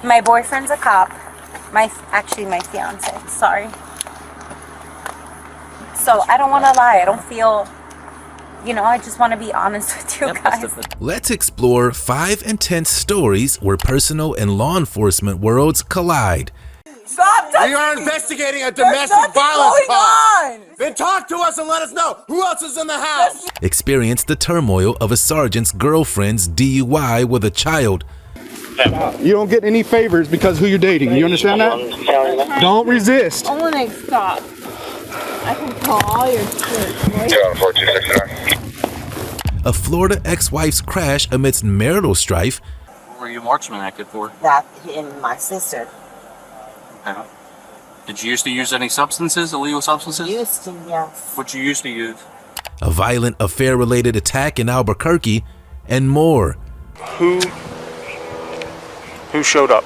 My boyfriend's a cop. Actually my fiance. Sorry. So I don't want to lie. I don't feel, I just want to be honest with you guys. Let's explore 5 intense stories where personal and law enforcement worlds collide. Stop touching me! We are investigating a domestic violence call. Then talk to us and let us know who else is in the house. Experience the turmoil of a sergeant's girlfriend's DUI with a child. You don't get any favors because who you're dating. You understand that? Don't resist. I want to stop. I can call all your shit. A Florida ex-wife's crash amidst marital strife. What were you marksman active for? That and my sister. Okay. Did you used to use any substances, illegal substances? Used to, yes. What you used to use? A violent affair-related attack in Albuquerque, and more. Who showed up?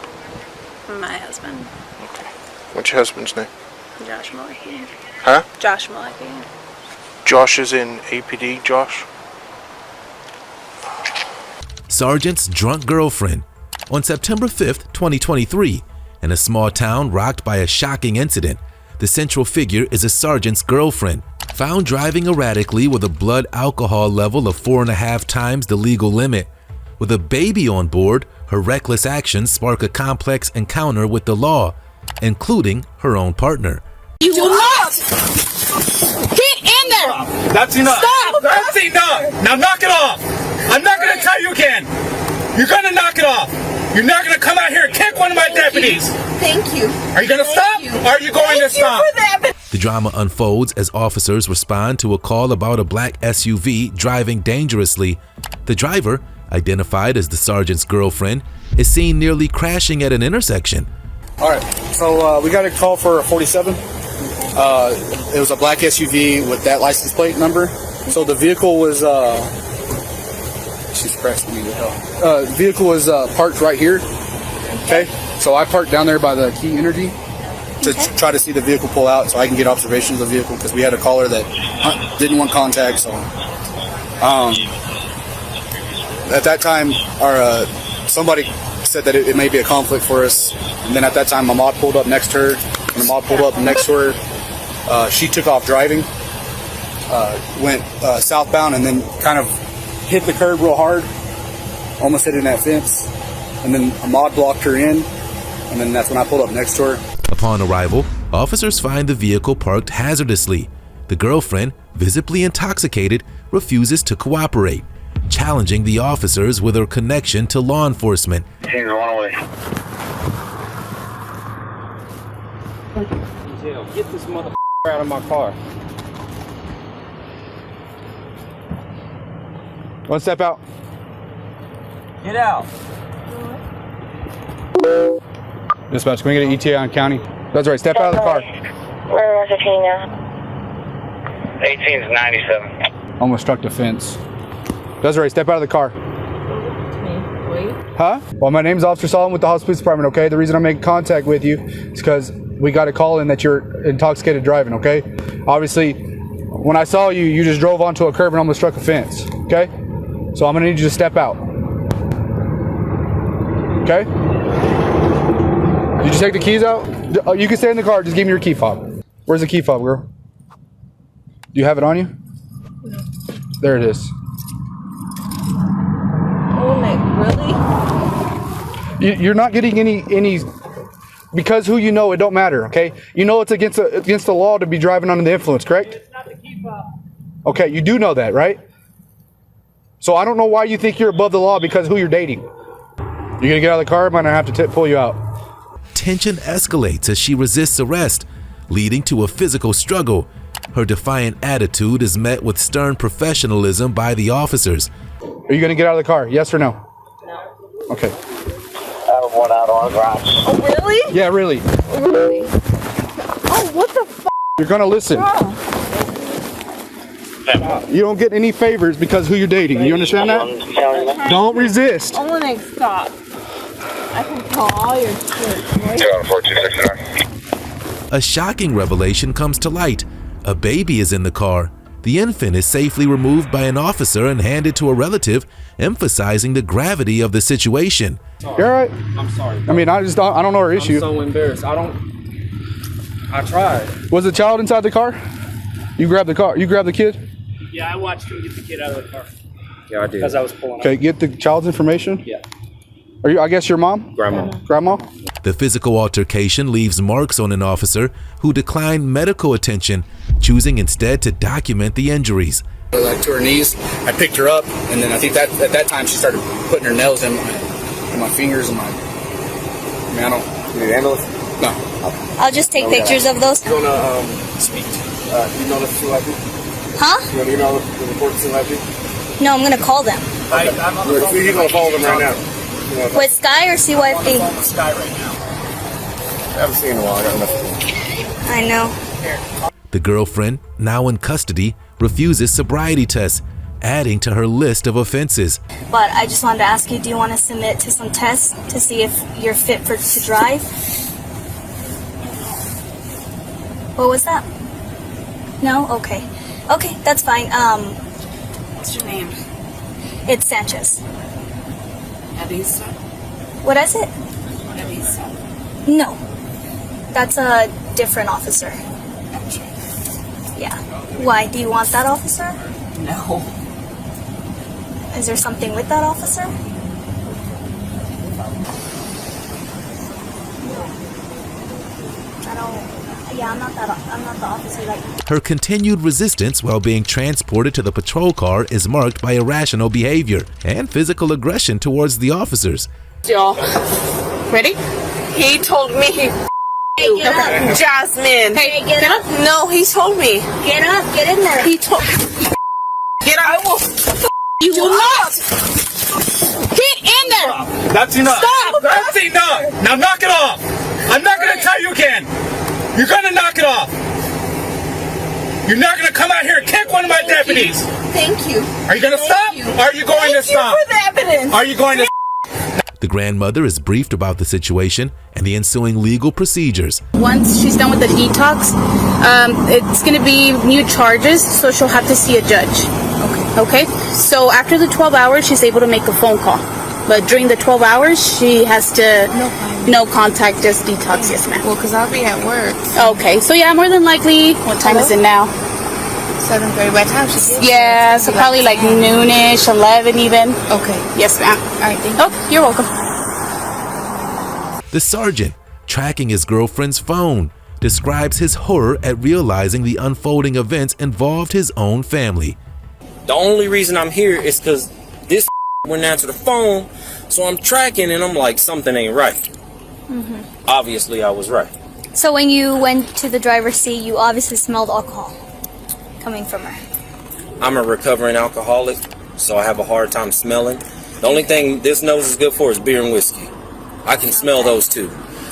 My husband. Okay. What's your husband's name? Josh Malecki. Huh? Josh Malecki. Josh is in APD, Josh? Sergeant's drunk girlfriend. On September 5th, 2023, in a small town rocked by a shocking incident, the central figure is a sergeant's girlfriend, found driving erratically with a blood alcohol level of 4.5 times the legal limit. With a baby on board, her reckless actions spark a complex encounter with the law, including her own partner. You will not get in there! That's enough. Stop! That's enough. Now knock it off. I'm not going to tell you again. You're going to knock it off. You're not going to come out here and kick one of my deputies. Thank you. Are you going to stop? Or are you going to stop? The drama unfolds as officers respond to a call about a black SUV driving dangerously. The driver, identified as the sergeant's girlfriend, is seen nearly crashing at an intersection. All right, so we got a call for a 47. It was a black SUV with that license plate number. So the vehicle was, she's pressing me to hell. The vehicle was parked right here. Okay, so I parked down there by the Key Energy to try to see the vehicle pull out so I can get observations of the vehicle because we had a caller that didn't want contact. So at that time, somebody said that it may be a conflict for us. And then at that time, my mod pulled up next to her. When the mod pulled up next to her, she took off driving, went southbound, and then kind of hit the curb real hard, almost hitting that fence. And then a mod blocked her in, and then that's when I pulled up next to her. Upon arrival, officers find the vehicle parked hazardously. The girlfriend, visibly intoxicated, refuses to cooperate, challenging the officers with her connection to law enforcement. She's on away. Get this motherfucker out of my car. One step out. Get out. Dispatch, can we get an ETA on county? That's right, step out of the car. Where was it now? 18's 97. Almost struck the fence. Desiree, step out of the car. Huh? Well, my name's Officer Solomon with the House Police Department, okay? The reason I'm making contact with you is because we got a call in that you're intoxicated driving, okay? Obviously, when I saw you, you just drove onto a curb and almost struck a fence, okay? So I'm gonna need you to step out. Okay? Did you take the keys out? You can stay in the car, just give me your key fob. Where's the key fob, girl? Do you have it on you? No. There it is. Oh my, really? You're not getting any because who you know, it don't matter, okay? You know it's against the law to be driving under the influence, correct? It's not the key fob. Okay, you do know that, right? So I don't know why you think you're above the law because who you're dating. You're gonna get out of the car, I'm gonna have to pull you out. Tension escalates as she resists arrest, leading to a physical struggle. Her defiant attitude is met with stern professionalism by the officers. Are you gonna get out of the car, yes or no? No. Okay. I have one out on the garage. Oh, really? Yeah, really. Really? Oh, what the f***? You're gonna listen. You don't get any favors because who you're dating. You understand that? Don't resist. I want to stop. I can call all your shit. A shocking revelation comes to light. A baby is in the car. The infant is safely removed by an officer and handed to a relative, emphasizing the gravity of the situation. You're all right. I'm sorry. I mean, I don't know her issue. I'm so embarrassed. I tried. Was the child inside the car? You grabbed the car. You grabbed the kid. Yeah, I watched him get the kid out of the car. Yeah, I did. Because I was pulling Okay, get the child's information. Yeah. Are you? I guess your mom. Grandma. The physical altercation leaves marks on an officer who declined medical attention, choosing instead to document the injuries. Like to her knees. I picked her up, and then I think that at that time she started putting her nails in my fingers and my. I mean, I don't. You need an ambulance? No. I'll just take pictures of those. You wanna speak to email this to IP? Huh? You wanna email the report to IP? No, I'm gonna call them. I'm on the phone. He's gonna call them right now. With Sky or CYFD? I'm on the Sky right now. I haven't seen in a while. I got enough. I know. The girlfriend, now in custody, refuses sobriety tests, adding to her list of offenses. But I just wanted to ask you, do you want to submit to some tests to see if you're fit to drive? What was that? No? Okay. Okay, that's fine. What's your name? It's Sanchez. Elisa? What is it? Elisa. No. That's a different officer. Yeah. Why? Do you want that officer? No. Is there something with that officer? I'm not the officer that you... Her continued resistance while being transported to the patrol car is marked by irrational behavior and physical aggression towards the officers. Y'all, ready? He told me. Hey, get up. Jasmine. Hey, get up. No, he told me. Get up. Get in there. He told. Get up. I will. You will not. Get in there. That's enough. Stop. That's enough. Now knock it off. I'm not going to tell you again. You're going to knock it off. You're not going to come out here and kick one of my deputies. Thank you. Are you going to stop? Are you going to stop? Thank you for the evidence. Are you going to? The grandmother is briefed about the situation and the ensuing legal procedures. Once she's done with the detox, it's going to be new charges, so she'll have to see a judge. Okay? So after the 12 hours, she's able to make a phone call. But during the 12 hours, she has to no contact, just detox. Yes, ma'am. Well, because I'll be at work. Okay, so yeah, more than likely, what time is it now? 7:30. By the time she gets Yeah, so probably like noonish, 11 even. Okay. Yes, ma'am. All right, thank you. Oh, you're welcome. The sergeant, tracking his girlfriend's phone, describes his horror at realizing the unfolding events involved his own family. The only reason I'm here is because this wouldn't answer the phone, so I'm tracking and I'm like, something ain't right. Obviously, I was right. So when you went to the driver's seat, you obviously smelled alcohol coming from her. I'm a recovering alcoholic, so I have a hard time smelling. The only thing this nose is good for is beer and whiskey. I can smell those too.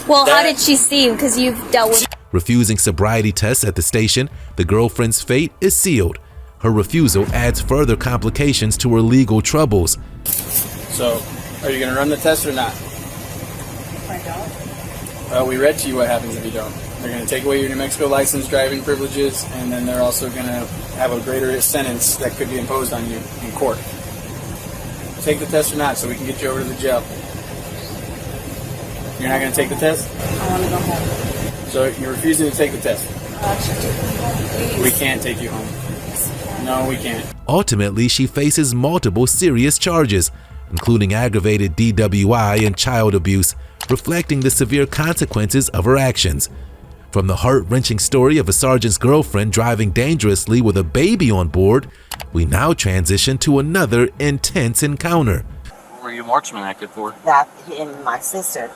Well, how did she see you? Because you've dealt with... Refusing sobriety tests at the station, the girlfriend's fate is sealed. Her refusal adds further complications to her legal troubles. So, are you going to run the test or not? If I don't? We read to you what happens if you don't. They're going to take away your New Mexico license, driving privileges, and then they're also going to have a greater sentence that could be imposed on you in court. Take the test or not, so we can get you over to the jail. You're not going to take the test? I want to go home. So you're refusing to take the test? Please. We can't take you home. No, we can't. Ultimately, she faces multiple serious charges, including aggravated DWI and child abuse, reflecting the severe consequences of her actions. From the heart-wrenching story of a sergeant's girlfriend driving dangerously with a baby on board, we now transition to another intense encounter. What were you marksman acted for? That in my sister.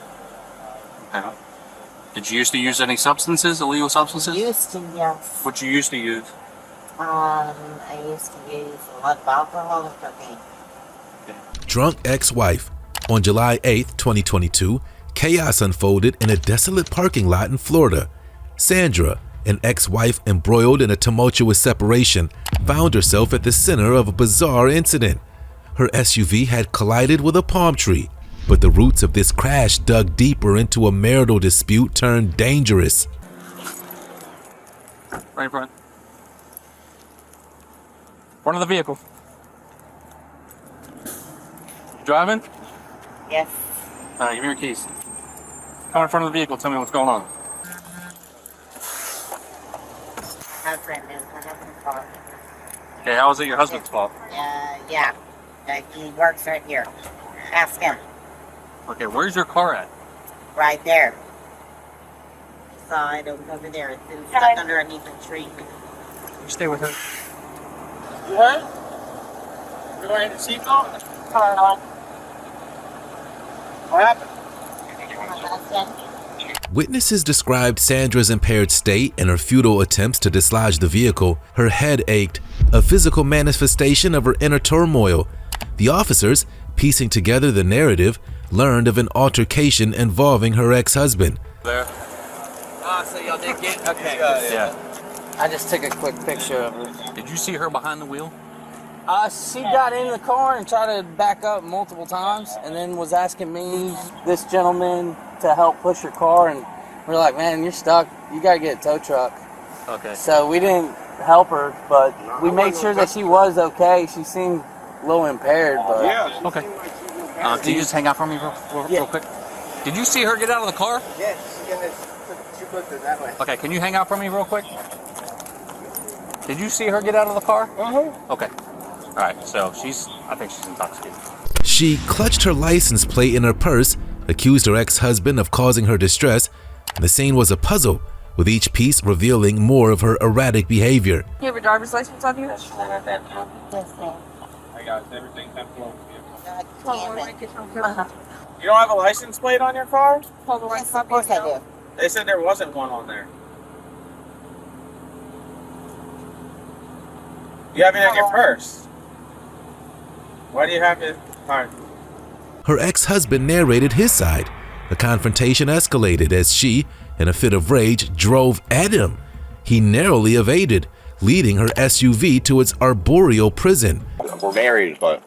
Okay. Did you used to use any substances, illegal substances? Used to, yes. What you used to use? I used to use a lot of alcohol and cocaine. Drunk ex-wife. On July 8, 2022, chaos unfolded in a desolate parking lot in Florida. Sandra, an ex-wife embroiled in a tumultuous separation, found herself at the center of a bizarre incident. Her SUV had collided with a palm tree, but the roots of this crash dug deeper into a marital dispute turned dangerous. Right in front. Front of the vehicle. You driving? Yes. Give me your keys. Come in front of the vehicle. Tell me what's going on. Husband is my husband's fault. Okay, how is it your husband's fault? Yeah. He works right here. Ask him. Okay, where's your car at? Right there. Side over there. It's been stuck underneath a tree. You stay with her. What? You're wearing the seatbelt? What happened? Witnesses described Sandra's impaired state and her futile attempts to dislodge the vehicle. Her head ached, a physical manifestation of her inner turmoil. The officers, piecing together the narrative, learned of an altercation involving her ex-husband. There. So y'all did get... Okay. Yeah. I just took a quick picture of her. Did you see her behind the wheel? She got in the car and tried to back up multiple times and then was asking me, this gentleman, to help push her car, and we're like, man, you're stuck. You gotta get a tow truck. Okay. So we didn't help her, but we made sure that she was okay. She seemed a little impaired, but... Yeah. Okay. Can you just hang out for me real quick? Did you see her get out of the car? Yeah, she put it that way. Okay, can you hang out for me real quick? Did you see her get out of the car? Mm-hmm. Okay. All right, so I think she's intoxicated. She clutched her license plate in her purse, accused her ex-husband of causing her distress, and the scene was a puzzle, with each piece revealing more of her erratic behavior. You have a driver's license on you? Yes, ma'am. I got everything temporal. God damn it. You don't have a license plate on your car? Yes, of course I do. They said there wasn't one on there. You have it in your purse. Why do you have it? Alright. Her ex-husband narrated his side. The confrontation escalated as she, in a fit of rage, drove at him. He narrowly evaded, leading her SUV to its arboreal prison. We're married, but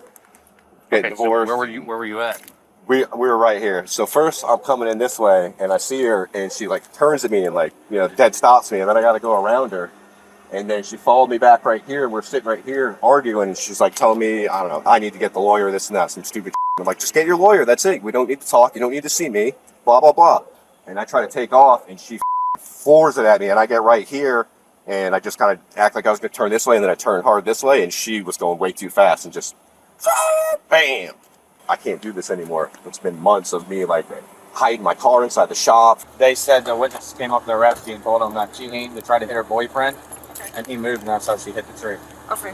getting divorced. So where were you at? We were right here. So first I'm coming in this way and I see her and she like turns at me and like, dead stops me, and then I got to go around her. And then she followed me back right here, and we're sitting right here arguing, and she's like telling me, I don't know, I need to get the lawyer, this and that, some stupid shit. I'm like, just get your lawyer, that's it. We don't need to talk, you don't need to see me, blah, blah, blah. And I try to take off, and she floors it at me, and I get right here, and I just kind of act like I was going to turn this way, and then I turned hard this way, and she was going way too fast, and just, bam! I can't do this anymore. It's been months of me, like, hiding my car inside the shop. They said the witness came up to the rescue and told them that she aimed to try to hit her boyfriend. And he moved, and that's how she hit the tree. Okay.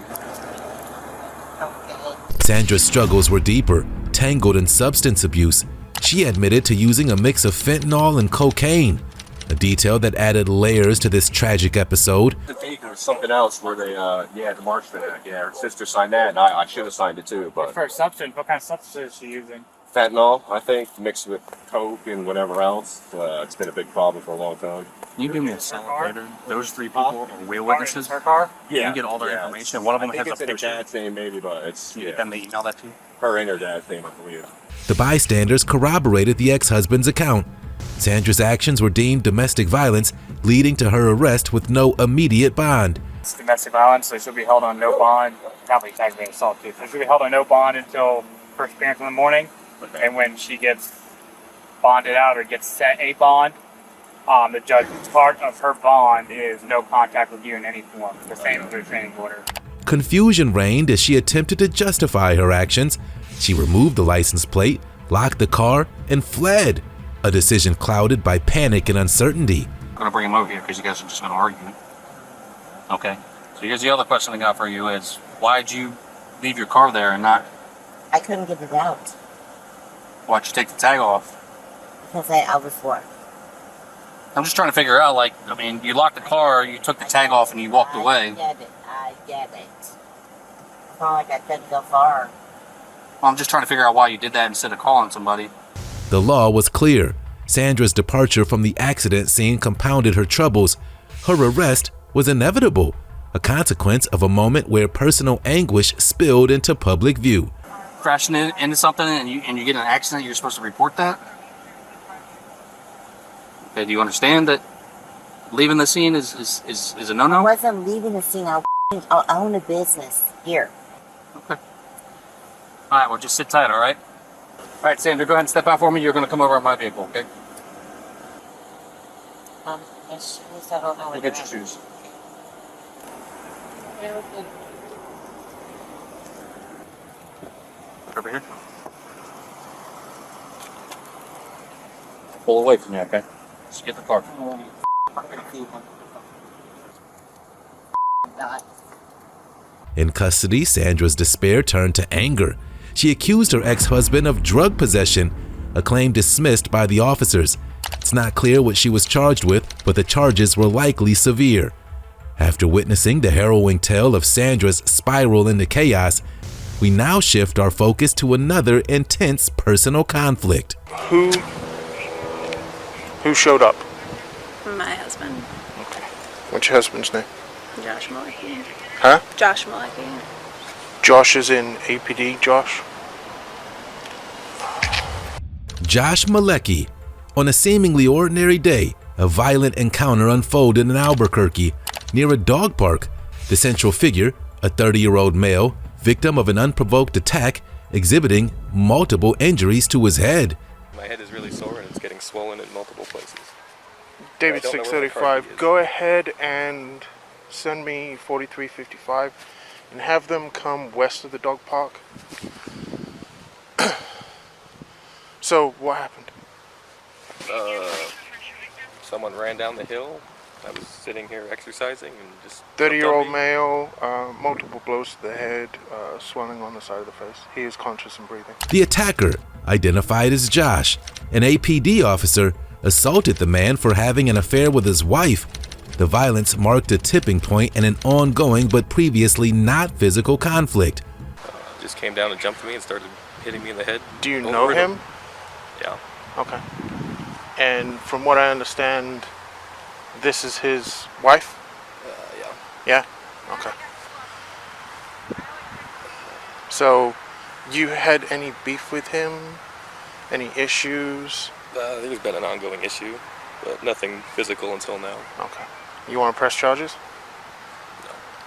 Sandra's struggles were deeper, tangled in substance abuse. She admitted to using a mix of fentanyl and cocaine, a detail that added layers to this tragic episode. The date or something else where they, the March for that. Yeah, her sister signed that, and I should have signed it too. But for a substance, what kind of substance is she using? fentanyl, I think, mixed with coke and whatever else. It's been a big problem for a long time. Can you do me a second later? Those three people are wheel witnesses. Her car? Yeah. You get all their information. One of them I think has it's a in her picture. dad's name, maybe, but it's Can you get them to email that to you? her and her dad's name, I believe. The bystanders corroborated the ex-husband's account. Sandra's actions were deemed domestic violence, leading to her arrest with no immediate bond. It's domestic violence, so she'll be held on no bond. Probably aggravated assault too. So she'll be held on no bond until first appearance in the morning. And when she gets bonded out or gets set a bond, the judge's part of her bond is no contact with you in any form, the same as her training order. Confusion reigned as she attempted to justify her actions. She removed the license plate, locked the car, and fled, a decision clouded by panic and uncertainty. I'm going to bring him over here because you guys are just going to argue. Okay. So here's the other question I got for you is, why'd you leave your car there and not... I couldn't get it out. Why'd you take the tag off? Because I was work. I'm just trying to figure out, like, I mean, you locked the car, you took the tag off, and you walked away. I get it. It's not like I couldn't go far. Well, I'm just trying to figure out why you did that instead of calling somebody. The law was clear. Sandra's departure from the accident scene compounded her troubles. Her arrest was inevitable, a consequence of a moment where personal anguish spilled into public view. Crashing into something and you get in an accident, you're supposed to report that? Okay, do you understand that leaving the scene is a no-no? I wasn't leaving the scene. I was own a business here. Okay. All right, well, just sit tight, all right? All right, Sandra, go ahead and step out for me. You're going to come over in my vehicle, okay? My shoes, I don't know Go where get they're your at. shoes. Over here. Pull away from me, okay? Just get in the car. In custody, Sandra's despair turned to anger. She accused her ex-husband of drug possession, a claim dismissed by the officers. It's not clear what she was charged with, but the charges were likely severe. After witnessing the harrowing tale of Sandra's spiral into chaos, we now shift our focus to another intense personal conflict. Who showed up? My husband, Okay. What's your husband's name? Josh Malecki. Huh? Josh Malecki. Josh is in APD, Josh? Josh Malecki. On a seemingly ordinary day, a violent encounter unfolded in Albuquerque near a dog park. The central figure, a 30-year-old male, victim of an unprovoked attack, exhibiting multiple injuries to his head. My head is really sore and it's getting swollen in multiple places. David 635, go ahead and send me 4355 and have them come west of the dog park. So, what happened? Someone ran down the hill. I was sitting here exercising and just... 30-year-old male, multiple blows to the head, swelling on the side of the face. He is conscious and breathing. The attacker, identified as Josh, an APD officer, assaulted the man for having an affair with his wife. The violence marked a tipping point in an ongoing but previously not physical conflict. Just came down and jumped me and started hitting me in the head. Do you know him? Yeah. Okay. And from what I understand, this is his wife? Yeah. Yeah? Okay. So, you had any beef with him? Any issues? There's been an ongoing issue, but nothing physical until now. Okay. You want to press charges?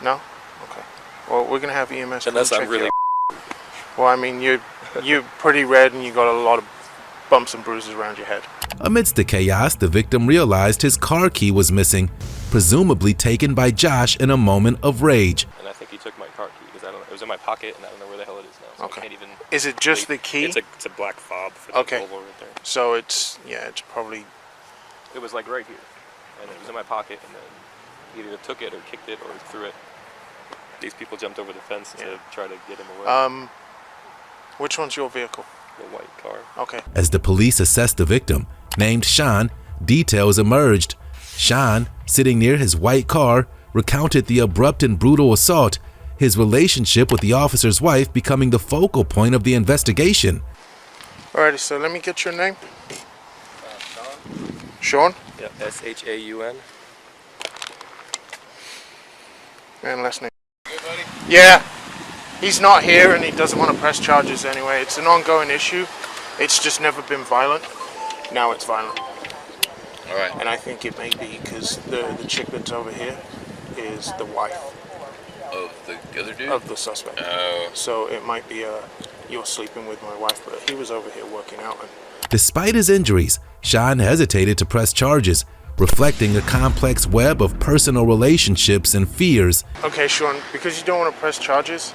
No. No? Okay. Well, we're gonna have EMS. Unless I'm really... Well, I mean, you're pretty red and you got a lot of bumps and bruises around your head. Amidst the chaos, the victim realized his car key was missing, presumably taken by Josh in a moment of rage. And I think he took my car key because it was in my pocket and I don't know where the hell it is now. So Okay. I can't even... Is it just the key? It's a black fob for the Volvo right there. So it's probably... It was like right here. And it was in my pocket and then he either took it or kicked it or threw it. These people jumped over the fence to try to get him away. Which one's your vehicle? The white car. Okay. As the police assessed the victim, named Sean, details emerged. Sean, sitting near his white car, recounted the abrupt and brutal assault, his relationship with the officer's wife becoming the focal point of the investigation. Alrighty, so let me get your name. Sean? Yeah, S-H-A-U-N. And last name. Yeah. He's not here and he doesn't want to press charges anyway. It's an ongoing issue. It's just never been violent. Now it's violent. Alright. And I think it may be because the chick that's over here is the wife. Of the other dude? Of the suspect. Oh. So it might be you're sleeping with my wife, but he was over here working out. Despite his injuries, Sean hesitated to press charges, reflecting a complex web of personal relationships and fears. Okay, Sean, because you don't want to press charges,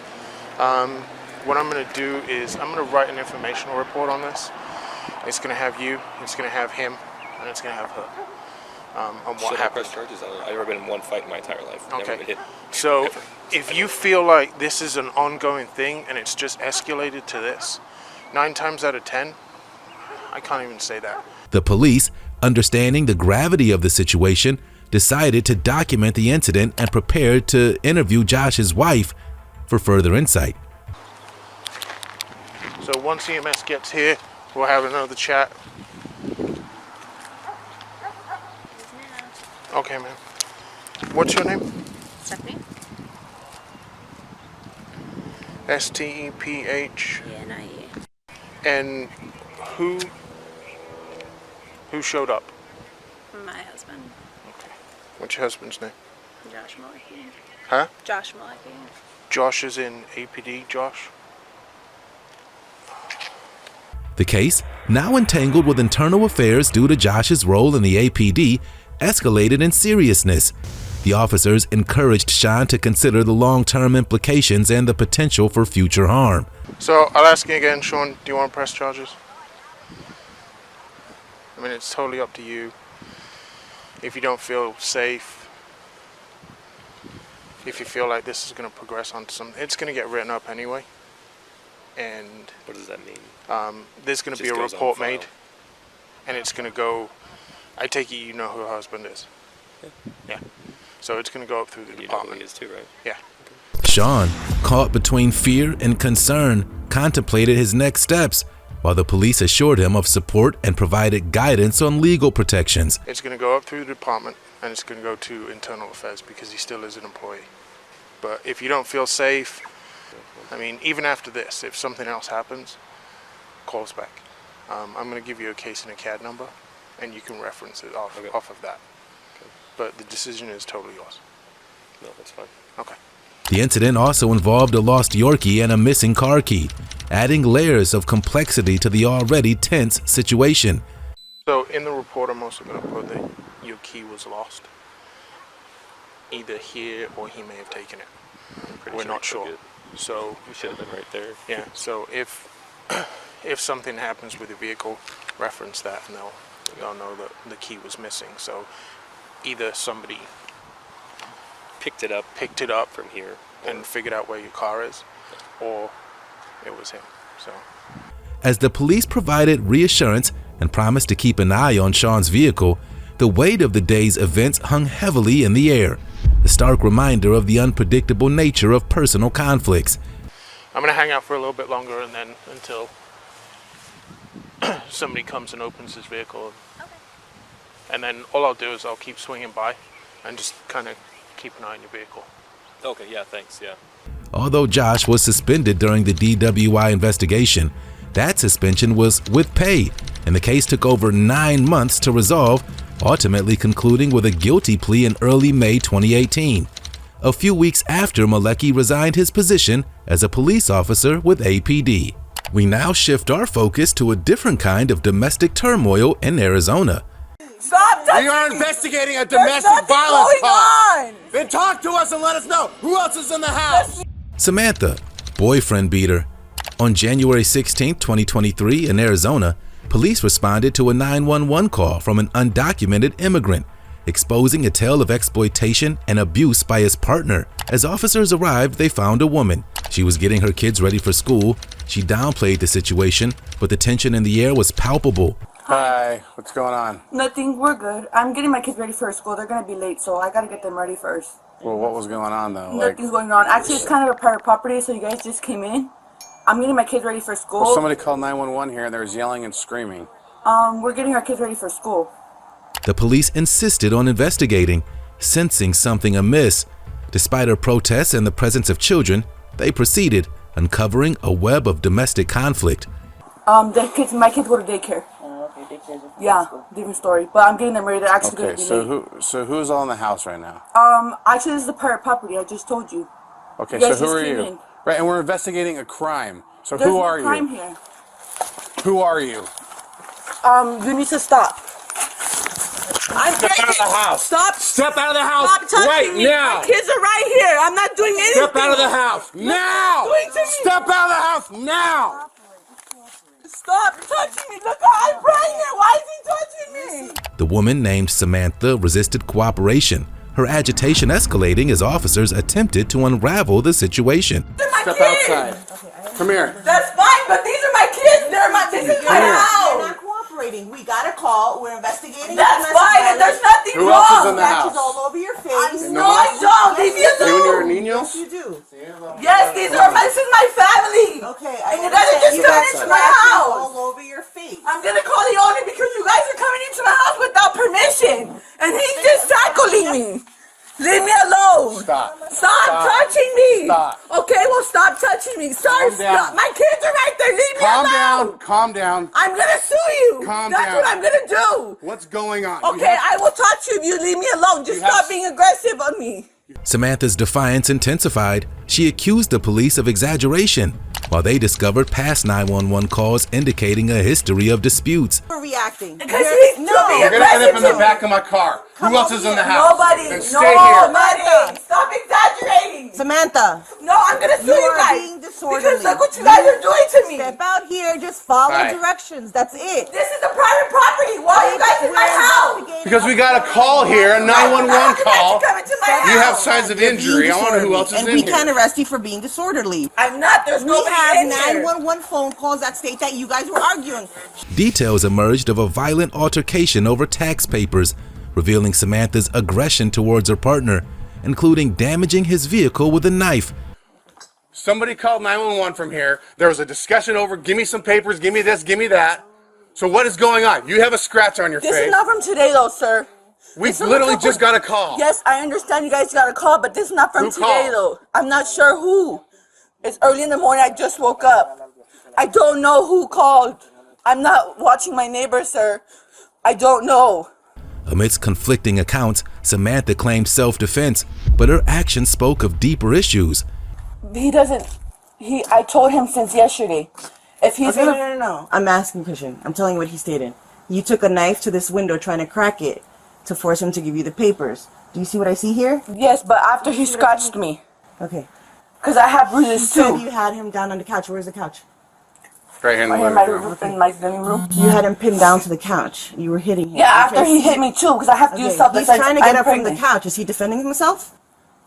what I'm going to do is I'm going to write an informational report on this. It's going to have you, it's going to have him, and it's going to have her. On what Should happened. I press charges? I've never been in one fight in my entire life. Never Okay. been hit. So Ever. if you feel like this is an ongoing thing and it's just escalated to this, 9 times out of 10, I can't even say that. The police, understanding the gravity of the situation, decided to document the incident and prepared to interview Josh's wife for further insight. So once EMS gets here, we'll have another chat. Okay, man. What's your name? Stephanie. S-T-E-P-H. N-I-E. And who showed up? My husband. Okay. What's your husband's name? Josh Maliki. Huh? Josh Maliki. Josh is in APD, Josh? The case, now entangled with internal affairs due to Josh's role in the APD, escalated in seriousness. The officers encouraged Sean to consider the long-term implications and the potential for future harm. So I'll ask you again, Sean, do you want to press charges? I mean, it's totally up to you. If you don't feel safe, if you feel like this is going to progress onto something, it's going to get written up anyway. And what does that mean? There's going to be a report made, and it's going to go. I take it you know who her husband is. Yeah. So it's going to go up through the department. You know who he is too, right? Yeah. Sean, caught between fear and concern, contemplated his next steps, while the police assured him of support and provided guidance on legal protections. It's going to go up through the department, and it's going to go to internal affairs because he still is an employee. But if you don't feel safe, I mean, even after this, if something else happens, call us back. I'm going to give you a case and a CAD number, and you can reference it off of that. Okay. But the decision is totally yours. No, that's fine. Okay. The incident also involved a lost Yorkie and a missing car key, adding layers of complexity to the already tense situation. So in the report, I'm also going to put that your key was lost. Either here or he may have taken it. We're not sure. So we should have been right there. Yeah. So if something happens with the vehicle, reference that, and they'll know that the key was missing. So either somebody picked it up from here and figured out where your car is, or it was him. So as the police provided reassurance and promised to keep an eye on Sean's vehicle, the weight of the day's events hung heavily in the air, a stark reminder of the unpredictable nature of personal conflicts. I'm going to hang out for a little bit longer, and then until somebody comes and opens his vehicle. Okay. And then all I'll do is I'll keep swinging by and just kind of keep an eye on your vehicle. Okay, yeah, thanks, yeah. Although Josh was suspended during the DWI investigation, that suspension was with pay, and the case took over 9 months to resolve, ultimately concluding with a guilty plea in early May 2018. A few weeks after Maleki resigned his position as a police officer with APD. We now shift our focus to a different kind of domestic turmoil in Arizona. Stop touching me! We are investigating a domestic violence call. Then talk to us and let us know who else is in the house. Samantha, boyfriend beater. On January 16, 2023 in Arizona, police responded to a 911 call from an undocumented immigrant, exposing a tale of exploitation and abuse by his partner. As officers arrived, they found a woman. She was getting her kids ready for school. She downplayed the situation, but the tension in the air was palpable. Hi, what's going on? Nothing, we're good. I'm getting my kids ready for school. They're going to be late, so I got to get them ready first. Well, what was going on though? Nothing's going on. Actually, it's kind of a private property, so you guys just came in. I'm getting my kids ready for school. Well, somebody called 911 here and there was yelling and screaming. We're getting our kids ready for school. The police insisted on investigating, sensing something amiss. Despite her protests and the presence of children, they proceeded, uncovering a web of domestic conflict. My kids go to daycare. Okay, daycare. Yeah, different story. But I'm getting them ready. They're actually going to be late. So who's all in the house right now? Actually, this is a private property. I just told you. Okay, so who are you? Right, and we're investigating a crime. So who are you? There's no crime here. Who are you? You need to stop. Step out of the house. Step out of the house. Stop touching right me. now. My kids are right here. I'm not doing anything. Step out of the house now. Step out of the house now. Stop touching me. Look, I'm pregnant. Why is he touching me? The woman named Samantha resisted cooperation, her agitation escalating as officers attempted to unravel the situation. Step outside. Come here. That's fine, but these are my kids. This is my house. They're not cooperating. We got a call. We're investigating. That's fine, and there's nothing Who wrong. else is in the house? Scratches all over your face. No, I don't. Leave me You and your alone. niños? Yes, you do. Yes, this is my family. Okay, And you guys are just coming into my house. All over your face. I'm gonna call the owner because you guys are coming into my house without permission, and he's just tackling me. Leave me alone. Stop. Stop touching me. Stop. Okay, well, stop touching me. Sorry, Calm down. stop. My kids are right there. Leave me Calm alone. down. Calm down. I'm going to sue you. Calm That's down. what I'm going to do. What's going on? Okay, I will touch you if you leave me alone. Just stop being aggressive on me. Samantha's defiance intensified. She accused the police of exaggeration, while they discovered past 911 calls indicating a history of disputes. We're reacting. Because he's You're gonna end up in the back of my car. Who else is in the house? Nobody. Then stay here. Nobody. Stop exaggerating. Samantha. No, I'm going to sue you are guys. being disorderly. Because look what you guys are doing to me. Step out here. Just follow Hi. directions. That's it. This is a private property. Why are you guys in my house? Because we got a call here, a 911 call. You have signs of injury. I want to know who else is and in we here. can't arrest you for being disorderly. I'm not. There's We nobody have in here. 911 phone calls that state that you guys were arguing. Details emerged of a violent altercation over tax papers, revealing Samantha's aggression towards her partner, including damaging his vehicle with a knife. Somebody called 911 from here. There was a discussion over, give me some papers, give me this, give me that. So what is going on? You have a scratch on your This face. is not from today, though, sir. We This is literally from- just got a call. Yes, I understand you guys got a call, but this is not from Who today, called? though. I'm not sure who. It's early in the morning. I just woke up. I don't know who called. I'm not watching my neighbor, sir. I don't know. Amidst conflicting accounts, Samantha claimed self-defense, but her actions spoke of deeper issues. He doesn't. I told him since yesterday. If he's Okay, gonna. no. I'm asking Christian. I'm telling you what he stated. You took a knife to this window trying to crack it to force him to give you the papers. Do you see what I see here? Yes, but after he scratched me. Okay. Because I have bruises You said too. you had him down on the couch. Where's the couch? Right here in the Right here in living my, room. in my living room. You had him pinned down to the couch. You were hitting him. Yeah, after he hit me too, because I have to do Okay, stuff he's that's trying to like, get I'm up from the pregnant. couch. Is he defending himself?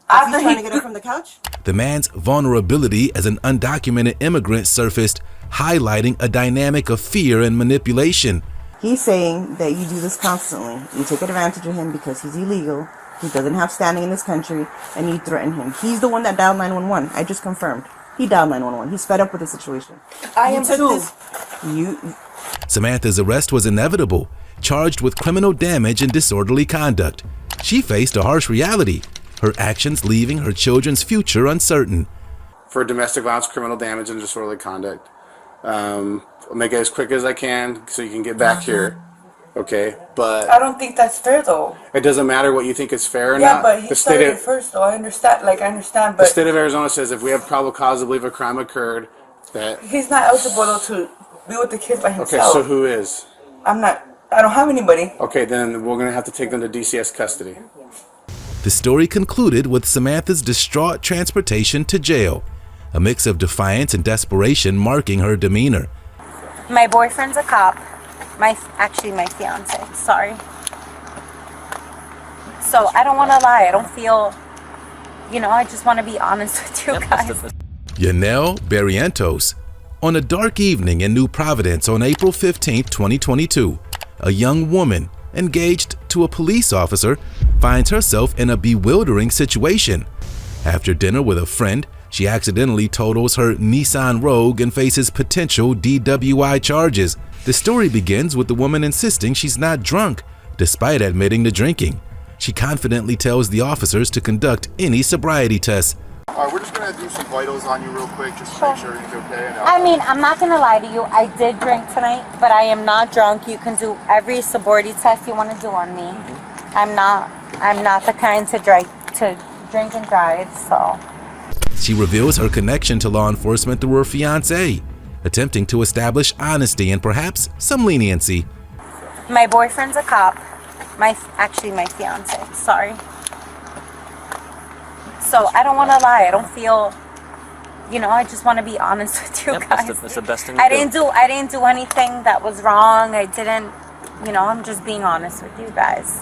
After Is he trying he- to get up from the couch? The man's vulnerability as an undocumented immigrant surfaced, highlighting a dynamic of fear and manipulation. He's saying that you do this constantly. You take advantage of him because he's illegal. He doesn't have standing in this country, and you threaten him. He's the one that dialed 911. I just confirmed. He dialed 911. He's fed up with the situation. I You am took too. this- You Samantha's arrest was inevitable, charged with criminal damage and disorderly conduct. She faced a harsh reality, her actions leaving her children's future uncertain. For domestic violence, criminal damage, and disorderly conduct. I'll make it as quick as I can so you can get back here. Okay, but I don't think that's fair though. it doesn't matter what you think is fair or Yeah, not. but he the started state it first though. I understand. I understand, the but state of Arizona says if we have probable cause to believe a crime occurred, that he's not eligible though to be with the kids by okay. himself. So who is? I'm not. I don't have anybody. Okay, then we're gonna have to take them to DCS custody. The story concluded with Samantha's distraught transportation to jail, a mix of defiance and desperation marking her demeanor. My boyfriend's a cop. Actually my fiance. Sorry. So I don't want to lie. I don't feel. I just want to be honest with you guys. Yanel Barrientos. On a dark evening in New Providence on April 15, 2022, a young woman, engaged to a police officer, finds herself in a bewildering situation. After dinner with a friend, she accidentally totals her Nissan Rogue and faces potential DWI charges. The story begins with the woman insisting she's not drunk, despite admitting to drinking. She confidently tells the officers to conduct any sobriety tests. Alright, we're just gonna do some vitals on you real quick just to make sure everything's okay. I mean, I'm not going to lie to you. I did drink tonight, but I am not drunk. You can do every sobriety test you want to do on me. I'm not the kind to drink and drive, so. She reveals her connection to law enforcement through her fiancé, attempting to establish honesty and perhaps some leniency. My boyfriend's a cop. Actually my fiance. Sorry. So I don't want to lie. I don't feel. I just want to be honest with you guys. That's the best thing to I do. didn't do anything that was wrong. I didn't. I'm just being honest with you guys.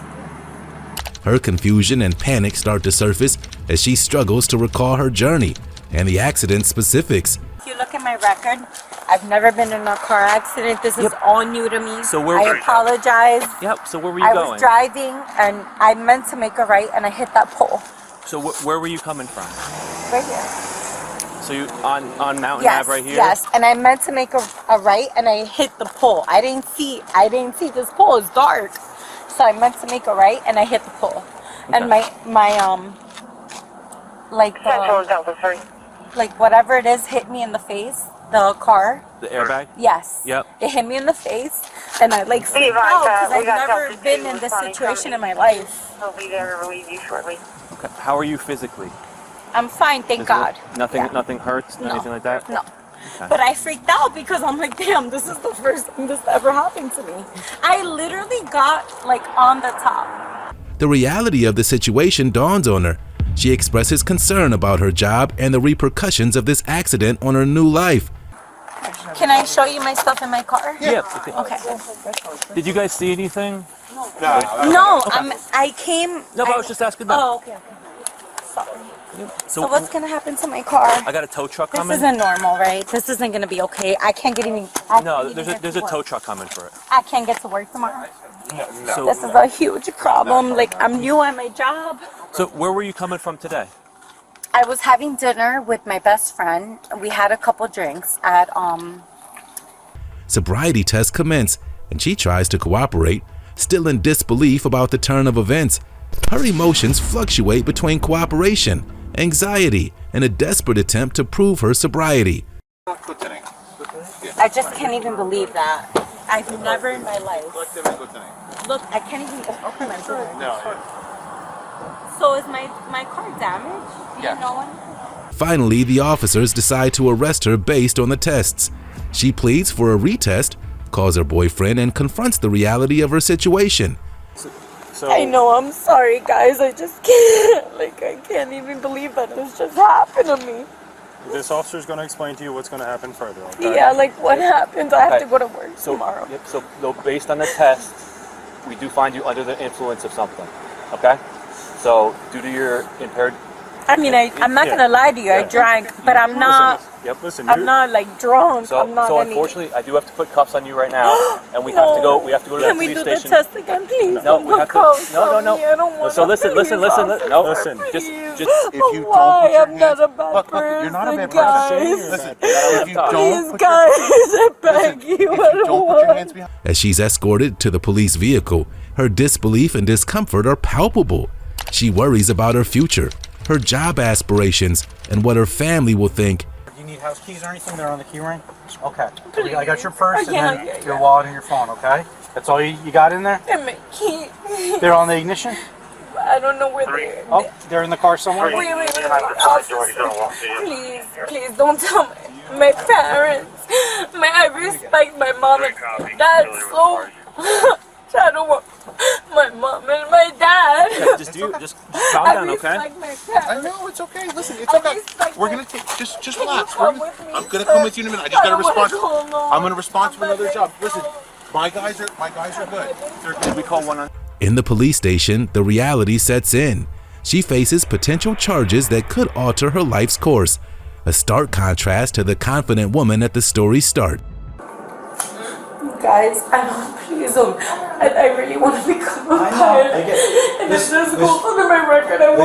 Her confusion and panic start to surface as she struggles to recall her journey and the accident specifics. If you look at my record, I've never been in a car accident. This is all new to me. So where I were you? apologize. Yep. So where were you I going? was driving and I meant to make a right and I hit that pole. So where were you coming from? Right here. So you on Mountain Ave right here? Yes, and I meant to make a right and I hit the pole. I didn't see this pole. It's dark. So I meant to make a right and I hit the pole. and my like whatever it is hit me in the face. The car. The airbag? Yes. Yep. It hit me in the face, and I like freaked out because I've never been in this situation in my life. He'll be there to relieve you shortly. Okay. How are you physically? I'm fine, thank God. Nothing. Yeah. Nothing hurts. No. Anything like that. No. Okay. But I freaked out because I'm like, damn, this is the first time this ever happened to me. I literally got like on the top. The reality of the situation dawns on her. She expresses concern about her job and the repercussions of this accident on her new life. Can I show you my stuff in my car? Yeah. Okay. Did you guys see anything? No, I came. No, but I was just asking them. Oh, okay. Sorry. So what's gonna happen to my car? I got a tow truck This coming. isn't normal, right? This isn't gonna be okay. I can't get even. No, there's a tow truck coming for it. I can't get to work tomorrow. So, This is a huge problem. Like, I'm new at my job. So where were you coming from today? I was having dinner with my best friend. We had a couple drinks at Sobriety tests commence, and she tries to cooperate, still in disbelief about the turn of events. Her emotions fluctuate between cooperation, anxiety, and a desperate attempt to prove her sobriety. I just can't even believe that. I've never in my life. Look, I can't even open my door. No. So is my car damaged? Yeah. No one? Finally, the officers decide to arrest her based on the tests. She pleads for a retest, calls her boyfriend, and confronts the reality of her situation. So I know, I'm sorry, guys. I just can't. Like, I can't even believe that this just happened to me. This officer is going to explain to you what's going to happen further. Okay? Yeah, like, what happens? I have Okay. to go to work So, tomorrow. Yep, so though based on the test, we do find you under the influence of something. Okay? So due to your impaired. I mean, I'm not gonna lie to you. I drank, but I'm not. Listen, I'm not like drunk. So, I'm not so any. unfortunately, I do have to put cuffs on you right now, and we have to go. We have to go to the Can we police do station. the test again, please? No, we have to. No. I don't want So listen. No, listen. Just if you don't Why? put your I'm not a bad look, person. you're not a bad guys. person. Listen, if you don't Please, put guys, I beg you. I don't don't put your hands want. behind. As she's escorted to the police vehicle, her disbelief and discomfort are palpable. She worries about her future, her job aspirations, and what her family will think. Do you need house keys or anything? They're on the key ring? Okay. I got your purse and Yeah. then your wallet and your phone, okay? That's all you got in there? And my key. They're on the ignition? I don't know where they. Oh, they're in the car somewhere? Wait. Please don't tell my parents. I respect my mom and dad so. I don't want my mom and my dad. Okay, just calm down, okay? I know, it's okay. Listen, it's okay. We're gonna take just relax. I'm gonna come with you in a minute. I just gotta respond. I'm gonna respond to another job. Listen, my guys are good. They're good. We call one on. In the police station, the reality sets in. She faces potential charges that could alter her life's course. A stark contrast to the confident woman at the story's start. Guys, please don't. I really want to become a pilot. And if this goes under my record, I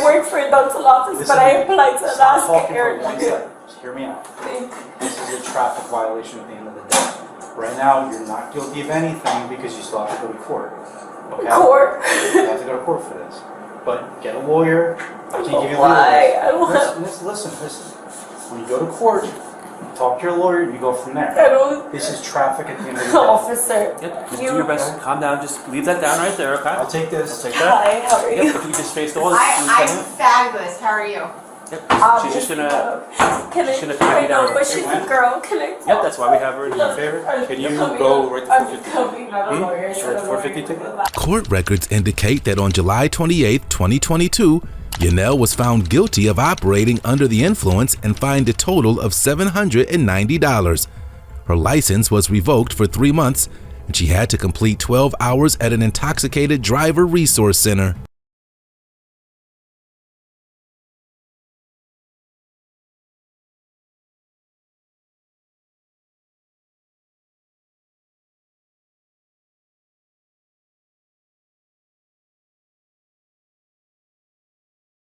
work for a dental office, but I applied to Alaska Airlines. Just hear me out. This is a traffic violation at the end of the day. Right now, you're not guilty of anything because you still have to go to court. Okay? Court? You have to go to court for this. But get a lawyer. Can you give you a Why? I lawyer? don't Listen. When you go to court, talk to your lawyer and you go from there. I don't. This is traffic at the end of the day. Officer. Yep, just do your best. Calm down. Just leave that down right there, okay? I'll take this. I'll take that. Hi, how are you? Yep, if you just face the wall. I'm fabulous. How are you? Yep. She's just gonna. She's gonna pat you down. But she's a girl. Can I talk? Yep, that's why we have her in here. Can you go right to 450? 450 ticket? Court records indicate that on July 28, 2022, Yanel was found guilty of operating under the influence and fined a total of $790. Her license was revoked for 3 months, and she had to complete 12 hours at an intoxicated driver resource center.